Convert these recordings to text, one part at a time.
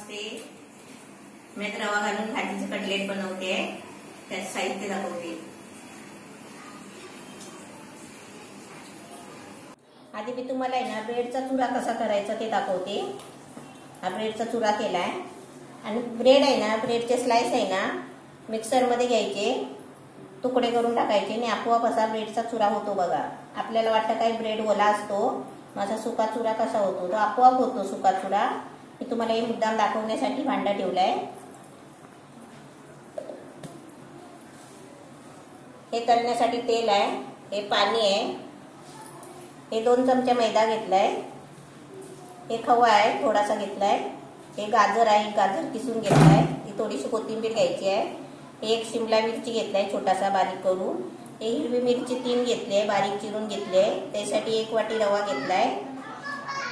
नमस्ते. मी आता रवा घालून भाजीचे कटलेट बनवते. त्यात साहित्य दाखवते. आधी मी तुम्हाला आहे ना ब्रेडचा चुरा कसा करायचा ते दाखवते. हा ब्रेडचा चुरा केलाय आणि ब्रेड आहे ना, ब्रेडचे स्लाइस आहे ना मिक्सर मध्ये घ्यायचे, तुकडे करून टाकायचे आणि आपोआप असा ब्रेडचा चुरा होतो बघा. आपल्याला वाटतं काय ब्रेड ओला असतो, माझा सुका चुरा कसा होतो, तो आपोआप होतो सुका चुरा. मी तुम्हाला हे मुद्दाम दाखवण्यासाठी भांडा ठेवलाय. हे तळण्यासाठी तेल आहे, हे पाणी आहे, हे 2 चमचे मैदा घेतलाय, हे खवा आहे थोडासा घेतलाय, हे गाजर आहे, गाजर किसून घेतलाय, ही थोडीशी कोथिंबीर घ्यायची आहे, एक शिमला मिरची घेतलाय छोटासा बारीक करून, हे हिरवी मिरची 3 घेतली बारीक चिरून घेतली, त्यासाठी 1 वाटी रवा घेतलाय,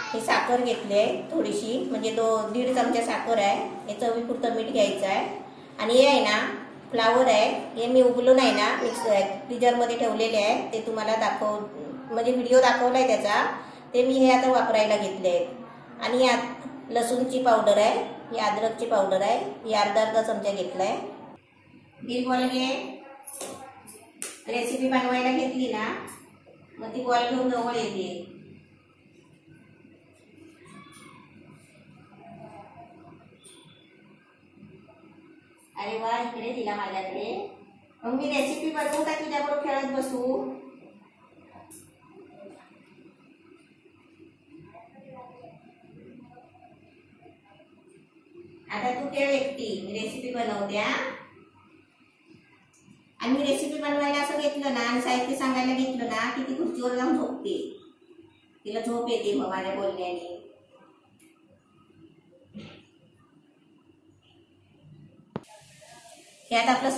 हे साखर घेतली थोडीशी म्हणजे 1.5 चमचा साखर आहे, हे चवीपुरतं मीठ घ्यायचं आहे. आणि हे आहे ना फ्लावर आहे, हे मी उबलून आहे ना फ्रीजर मध्ये ठेवलेले आहे, ते तुम्हाला म्हणजे व्हिडिओ दाखवलाय त्याचा, ते मी हे आता वापरायला घेतले आहेत. आणि यात लसूणची पावडर आहे, ही अद्रकची पावडर आहे, ही अर्धा चमचा घेतलाय. ही बॉल घे, रेसिपी बनवायला घेतली ना मग ती बॉल घेऊन जवळ येते. अरे वा, इकडे दिला माझ्याकडे. मग मी रेसिपी बनवू का तुझ्याबरोबर खेळत बसू? आता तू खेळ एकटी, मी रेसिपी बनवते. आणि मी रेसिपी बनवायला असं घेतलं ना आणि साहित्य सांगायला घेतलं ना की ती खुर्चीवर जाऊन झोपते, तिला झोप येते मग माझ्या बोलण्याने. यात आपलं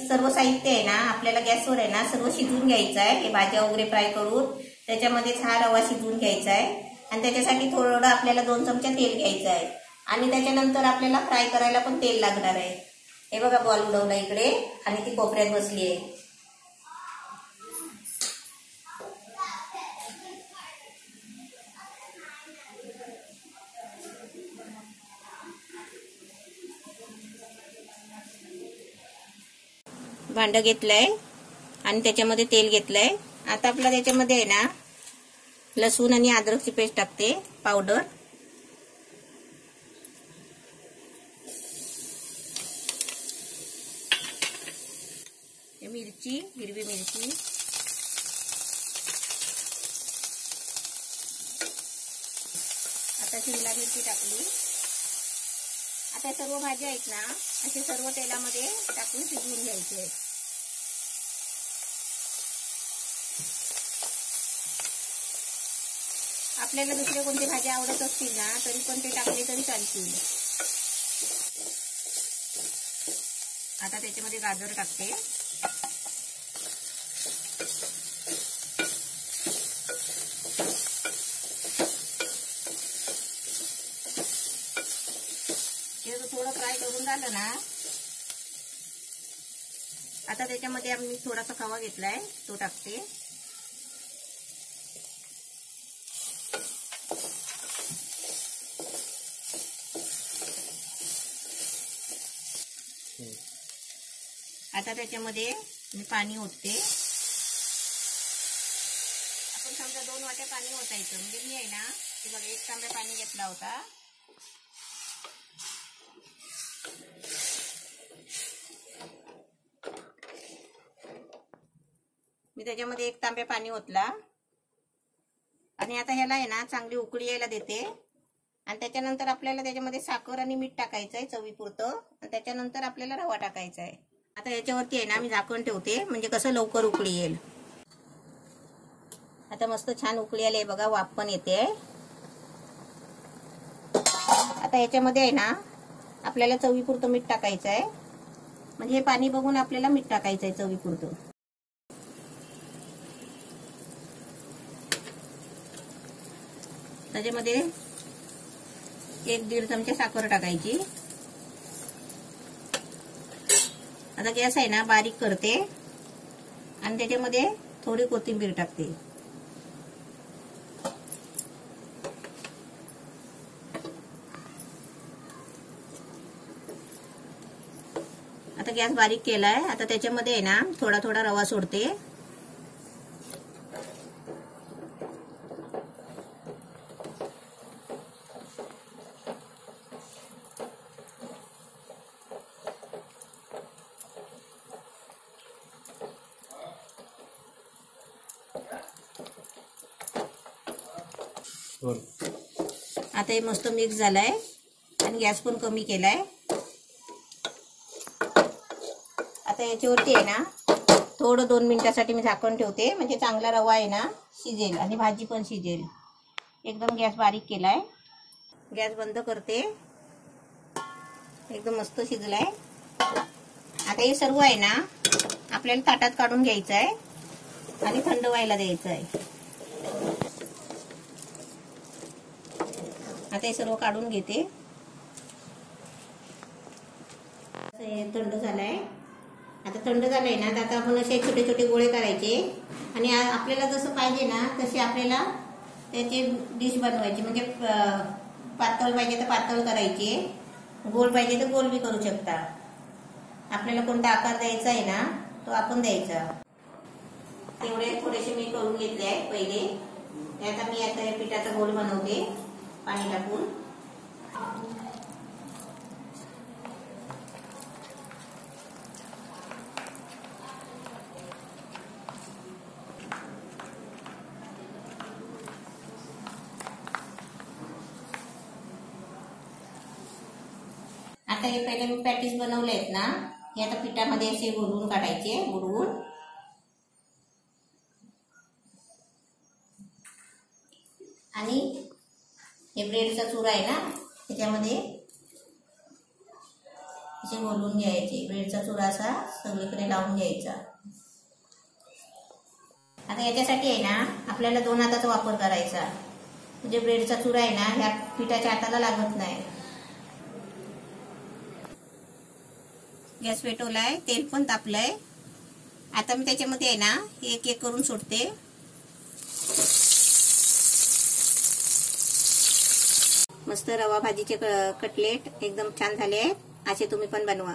सर्व साहित्य आहे ना आपल्याला गॅसवर आहे ना सर्व शिजवून घ्यायचं आहे. हे भाज्या वगैरे फ्राय करून त्याच्यामध्येच हा रवा शिजवून घ्यायचा आहे आणि त्याच्यासाठी थोडं आपल्याला 2 चमचे तेल घ्यायचं आहे आणि त्याच्यानंतर आपल्याला फ्राय करायला पण तेल लागणार आहे. हे बघा बॉल उडवला इकडे आणि ती कोपऱ्यात बसली आहे. भांड घेतलंय आणि त्याच्यामध्ये तेल घेतलंय. आता आपला त्याच्यामध्ये आहे ना लसूण आणि अद्रकची पेस्ट टाकते पावडर, मिरची, हिरवी मिरची, आता शिमला मिरची टाकली. आता सर्व भाज्या आहेत ना असे सर्व तेलामध्ये टाकून शिजवून घ्यायचे आहेत. आपल्याला दुसरे कोणते भाज्या आवडत असतील ना तरी पण ते टाकले तरी चालतील. आता त्याच्यामध्ये गाजर टाकते, थोडं फ्राय करून झालं ना आता त्याच्यामध्ये आम्ही थोडासा खवा घेतलाय तो टाकते. आता त्याच्यामध्ये मी पाणी ओतते. आपण समजा 2 वाट्या पाणी ओतायचं म्हणजे मी आहे ना ते बघा 1 तांब्या पाणी घेतला होता. मी त्याच्यामध्ये 1 तांब्या पाणी ओतला आणि आता ह्याला आहे ना चांगली उकळी यायला देते आणि त्याच्यानंतर आपल्याला त्याच्यामध्ये साखर आणि मीठ टाकायचं आहे चवीपुरतं आणि त्याच्यानंतर आपल्याला रवा टाकायचा आहे. आता याच्यावरती आहे ना मी झाकण ठेवते म्हणजे कसं लवकर उकळी येईल. आता मस्त छान उकळी आली आहे बघा, वाफ पण येते. आता याच्यामध्ये आहे ना आपल्याला चवीपुरतं मीठ टाकायचं आहे म्हणजे हे पाणी बघून आपल्याला मीठ टाकायचं आहे चवीपुरतं. त्याच्यामध्ये 1-1.5 चमचे साखर टाकायची. आता गॅस आहे ना बारीक करते आणि त्याच्यामध्ये थोडी कोथिंबीर टाकते. आता गॅस बारीक केलाय. आता त्याच्यामध्ये आहे ना थोडा थोडा रवा सोडते. आता हे मस्त मिक्स झालाय आणि गॅस पण कमी केलाय. आता याच्यावरती आहे ना थोडं 2 मिनिटासाठी मी झाकण ठेवते, म्हणजे चांगला रवा आहे ना शिजेल आणि भाजी पण शिजेल. एकदम गॅस बारीक केलाय. गॅस बंद करते. एकदम मस्त शिजलाय. आता हे सर्व आहे ना आपल्याला ताटात काढून घ्यायचं आहे आणि थंड व्हायला द्यायचं आहे. आता हे सर्व काढून घेते. थंड झालाय. आता थंड झालंय ना, आता आपण असे छोटे छोटे गोळे करायचे आणि आपल्याला जसं पाहिजे ना तसे आपल्याला त्याचे डिश बनवायची. म्हणजे पातळ पाहिजे तर पातळ करायचे, गोल पाहिजे तर गोल बी करू शकता. आपल्याला कोणता आकार द्यायचा आहे ना तो आपण द्यायचा. तेवढे थोडेसे मी करून घेतले आहे पहिले. आता मी आता पिठाचा गोल बनवते पाणी टाकून. आता हे पहिले मी पॅटीस बनवले आहेत ना, हे आता पिठामध्ये असे बुडवून काढायचे. बुडवून आणि हे ब्रेडचा चुरा आहे ना त्याच्यामध्ये असे घोलून घ्यायचे. ब्रेडचा चुरा असा सगळीकडे लावून घ्यायचा. आता याच्यासाठी आहे ना आपल्याला 2 हाताचा वापर करायचा. म्हणजे ब्रेडचा चुरा आहे ना ह्या पिठाच्या हाताला लागत नाही. गॅस पेटवलाय, तेल पण तापलंय. आता मी त्याच्यामध्ये आहे ना एक एक करून सोडते. मस्त रवा भाजीचे कटलेट एकदम छान झाले आहेत. असे तुम्ही पण बनवा.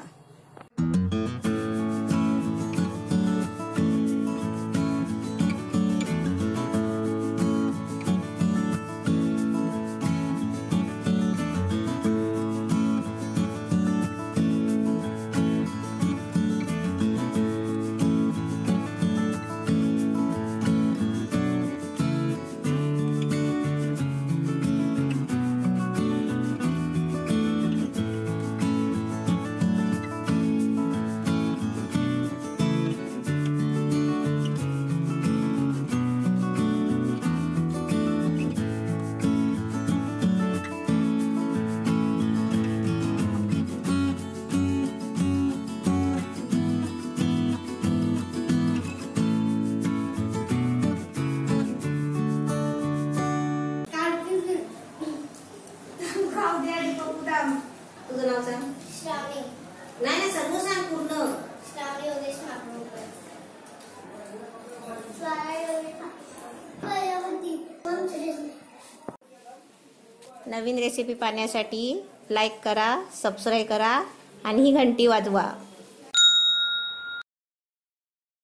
तुझं नाव सांग. श्रावणी. नाही सर्व सांग पूर्ण. श्रावणी योगेश माकूरकर. नवीन रेसिपी पाहण्यासाठी लाईक करा, सबस्क्राईब करा आणि ही घंटी वाजवा.